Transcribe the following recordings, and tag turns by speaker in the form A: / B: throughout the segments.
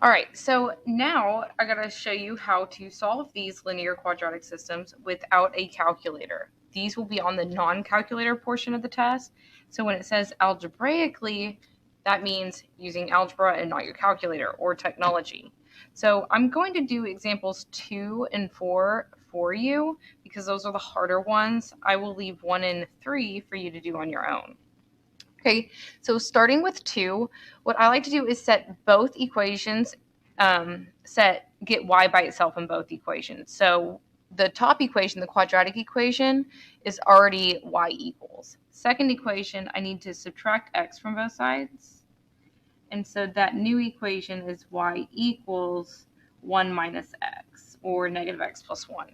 A: All right, so now I gotta show you how to solve these linear quadratic systems without a calculator. These will be on the non-calculator portion of the test. So when it says algebraically, that means using algebra and not your calculator or technology. So I'm going to do examples 2 and 4 for you because those are the harder ones. I will leave 1 and 3 for you to do on your own. Okay, so starting with 2, what I like to do is set both equations, get y by itself in both equations. So the top equation, the quadratic equation, is already y equals. Second equation, I need to subtract x from both sides. And so that new equation is y equals 1 minus x, or negative x plus 1.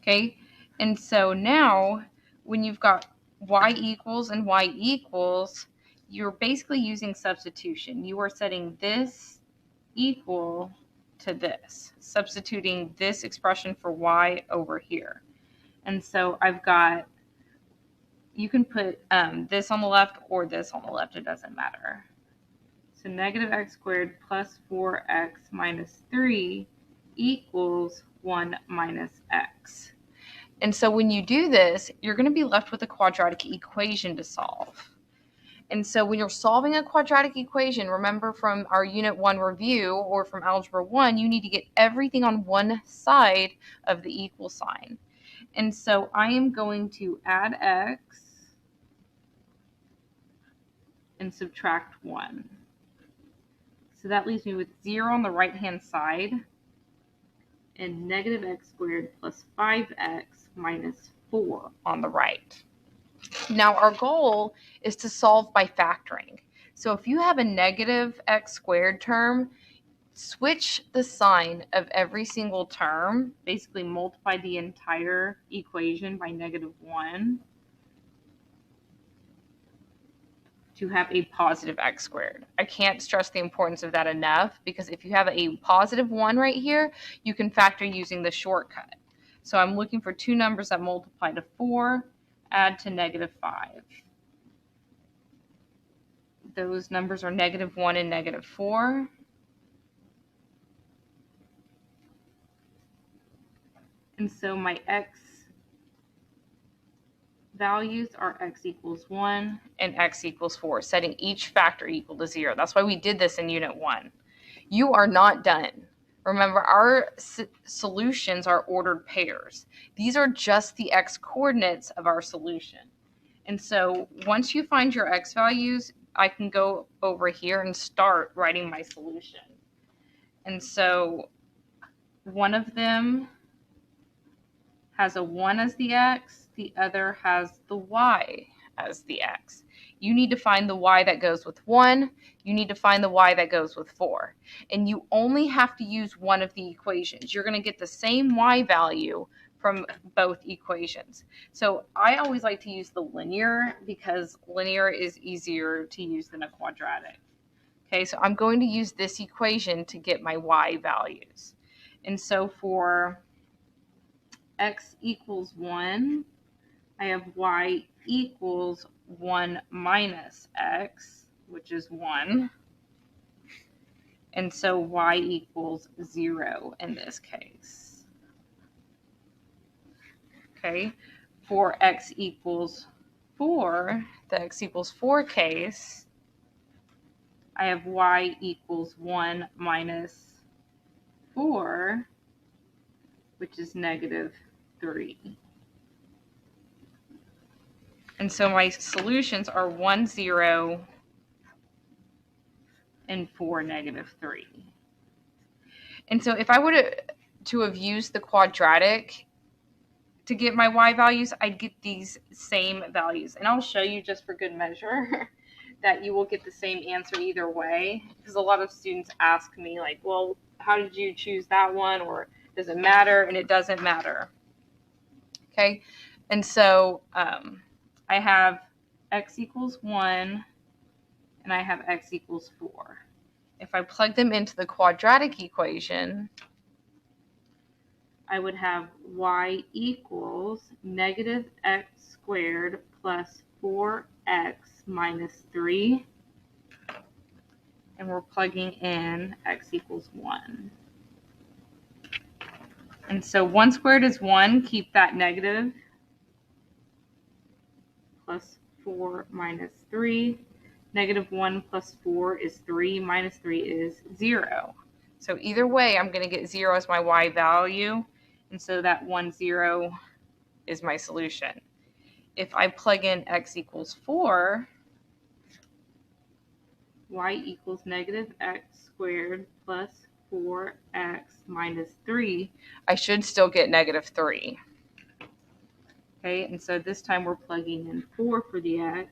A: Okay, and so now when you've got y equals and y equals, you're basically using substitution. You are setting this equal to this, substituting this expression for y over here. And so I've got, you can put this on the left or this on the left, it doesn't matter. So negative x squared plus 4x minus 3 equals 1 minus x. And so when you do this, you're going to be left with a quadratic equation to solve. And so when you're solving a quadratic equation, remember from our Unit 1 review or from Algebra 1, you need to get everything on one side of the equal sign. And so I am going to add x and subtract 1. So that leaves me with 0 on the right-hand side and negative x squared plus 5x minus 4 on the right. Now our goal is to solve by factoring. So if you have a negative x squared term, switch the sign of every single term, basically multiply the entire equation by negative 1 to have a positive x squared. I can't stress the importance of that enough, because if you have a positive 1 right here, you can factor using the shortcut. So I'm looking for two numbers that multiply to 4, add to negative 5. Those numbers are negative 1 and negative 4. And so my x values are x equals 1 and x equals 4, setting each factor equal to 0. That's why we did this in Unit 1. You are not done. Remember, our solutions are ordered pairs. These are just the x coordinates of our solution. And so once you find your x values, I can go over here and start writing my solution. And so one of them has a 1 as the x, the other has the y as the x. You need to find the y that goes with 1. You need to find the y that goes with 4. And you only have to use one of the equations. You're going to get the same y value from both equations. So I always like to use the linear because linear is easier to use than a quadratic. Okay, so I'm going to use this equation to get my y values. And so for x equals 1, I have y equals 1 minus x, which is 1. And so y equals 0 in this case. Okay, for x equals 4, the x equals 4 case, I have y equals 1 minus 4, which is negative 3. And so my solutions are 1, 0, and 4, negative 3. And so if I were to have used the quadratic to get my y values, I'd get these same values. And I'll show you just for good measure that you will get the same answer either way, because a lot of students ask me like, well, how did you choose that one, or does it matter? And it doesn't matter. Okay, and so I have x equals 1 and I have x equals 4. If I plug them into the quadratic equation, I would have y equals negative x squared plus 4x minus 3. and we're plugging in x equals 1. And so 1 squared is 1, keep that negative, plus 4 minus 3. Negative 1 plus 4 is 3, minus 3 is 0. So either way, I'm going to get 0 as my y value, and so that 1, 0 is my solution. If I plug in x equals 4, y equals negative x squared plus 4x minus 3, I should still get negative 3. Okay, and so this time we're plugging in 4 for the x.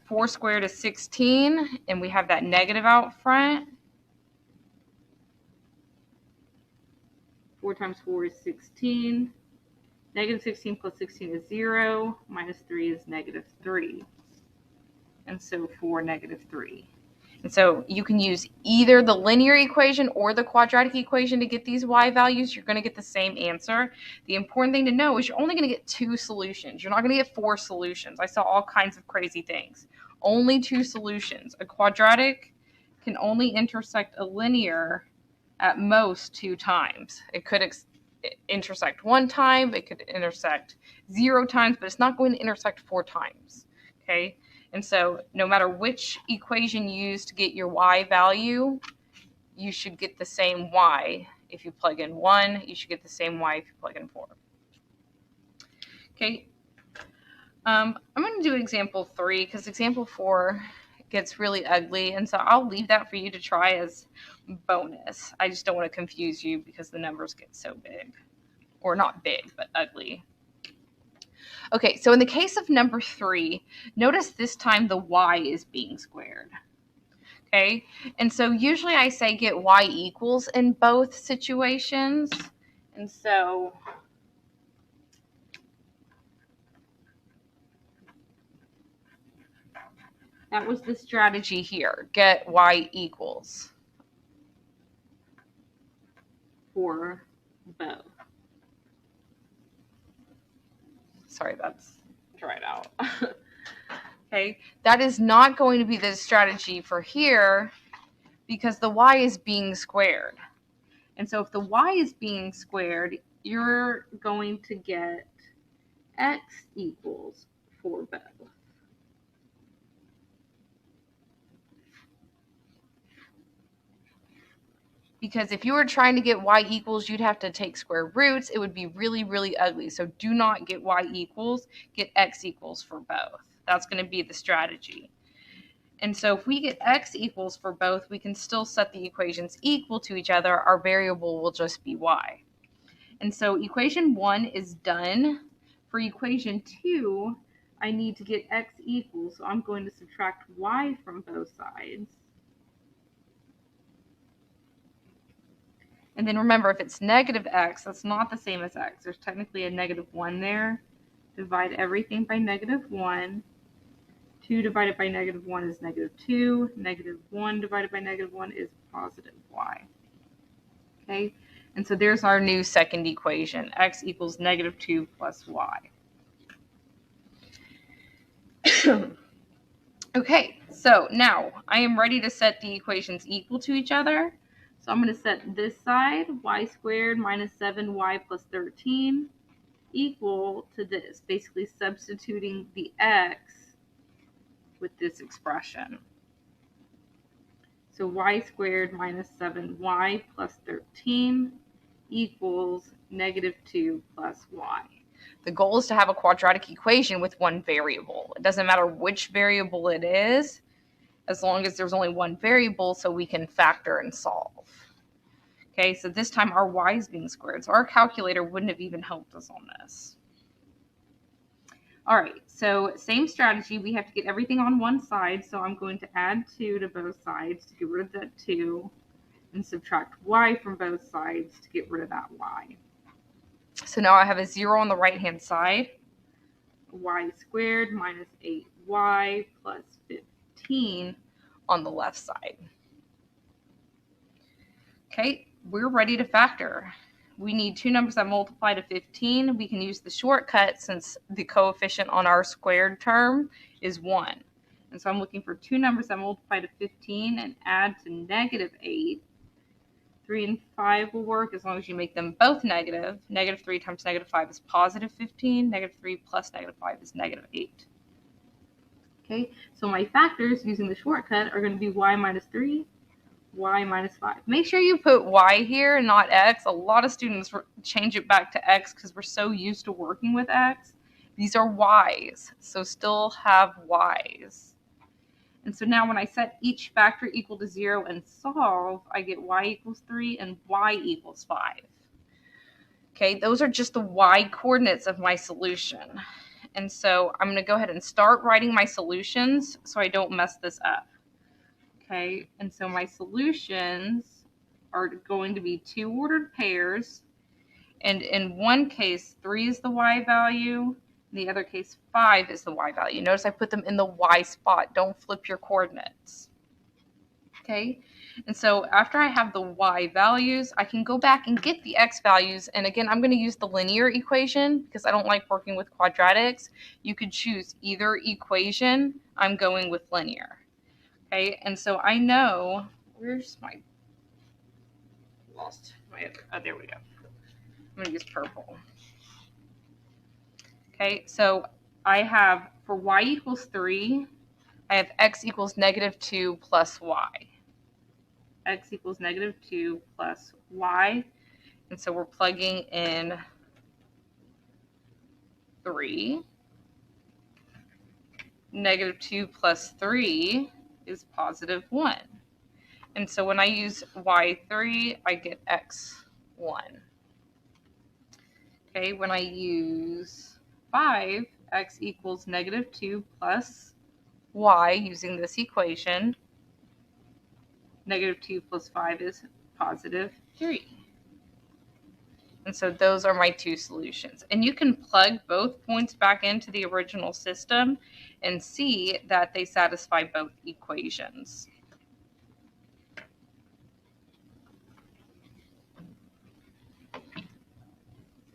A: 4 squared is 16, and we have that negative out front. 4 times 4 is 16. Negative 16 plus 16 is 0. Minus 3 is negative 3. And so 4, negative 3. And so you can use either the linear equation or the quadratic equation to get these y values. You're going to get the same answer. The important thing to know is you're only going to get 2 solutions. You're not going to get 4 solutions. I saw all kinds of crazy things. Only 2 solutions. A quadratic can only intersect a linear at most 2 times. It could intersect 1 time. It could intersect 0 times, but it's not going to intersect 4 times. Okay? And so no matter which equation you use to get your y value, you should get the same y. If you plug in 1, you should get the same y if you plug in 4. Okay. I'm going to do example 3 because example 4 gets really ugly. And so I'll leave that for you to try as bonus. I just don't want to confuse you because the numbers get so big. Or not big, but ugly. Okay, so in the case of number 3, notice this time the y is being squared. Okay, and so usually I say get y equals in both situations. And so that was the strategy here, get y equals for both. Sorry, that's dried out. Okay, that is not going to be the strategy for here because the y is being squared. And so if the y is being squared, you're going to get x equals for both. Because if you were trying to get y equals, you'd have to take square roots. It would be really, really ugly. So do not get y equals, get x equals for both. That's going to be the strategy. And so if we get x equals for both, we can still set the equations equal to each other. Our variable will just be y. And so equation 1 is done. For equation 2, I need to get x equals, so I'm going to subtract y from both sides. And then remember, if it's negative x, that's not the same as x. There's technically a negative 1 there. Divide everything by negative 1. 2 divided by negative 1 is negative 2. Negative 1 divided by negative 1 is positive y. Okay, and so there's our new second equation. X equals negative 2 plus y. Okay, so now I am ready to set the equations equal to each other. So I'm going to set this side, y squared minus 7y plus 13, equal to this, basically substituting the x with this expression. So y squared minus 7y plus 13 equals negative 2 plus y. The goal is to have a quadratic equation with one variable. It doesn't matter which variable it is, as long as there's only one variable, so we can factor and solve. Okay, so this time our y is being squared, so our calculator wouldn't have even helped us on this. All right, so same strategy. We have to get everything on one side, so I'm going to add 2 to both sides to get rid of that 2, and subtract y from both sides to get rid of that y. So now I have a 0 on the right-hand side. Y squared minus 8y plus 15 on the left side. Okay, we're ready to factor. We need 2 numbers that multiply to 15. We can use the shortcut since the coefficient on our squared term is 1. And so I'm looking for two numbers that multiply to 15 and add to negative 8. 3 and 5 will work as long as you make them both negative. Negative 3 times negative 5 is positive 15. Negative 3 plus negative 5 is negative 8. Okay, so my factors using the shortcut are going to be y minus 3, y minus 5. Make sure you put y here and not x. A lot of students change it back to x because we're so used to working with x. These are y's, so still have y's. And so now when I set each factor equal to 0 and solve, I get y equals 3 and y equals 5. Okay, those are just the y coordinates of my solution. And so I'm going to go ahead and start writing my solutions so I don't mess this up. Okay, and so my solutions are going to be two ordered pairs. And in one case, 3 is the y value. In the other case, 5 is the y value. Notice I put them in the y spot. Don't flip your coordinates. Okay, and so after I have the y values, I can go back and get the x values. And again, I'm going to use the linear equation because I don't like working with quadratics. You could choose either equation. I'm going with linear. Okay, and so I know, where's my, lost my, oh, there we go. I'm going to use purple. Okay, so I have, for y equals 3, I have x equals negative 2 plus y. X equals negative 2 plus y. And so we're plugging in 3. Negative 2 plus 3 is positive 1. And so when I use y3, I get x1. Okay, when I use 5, x equals negative 2 plus y using this equation. Negative 2 plus 5 is positive 3. And so those are my two solutions. And you can plug both points back into the original system and see that they satisfy both equations.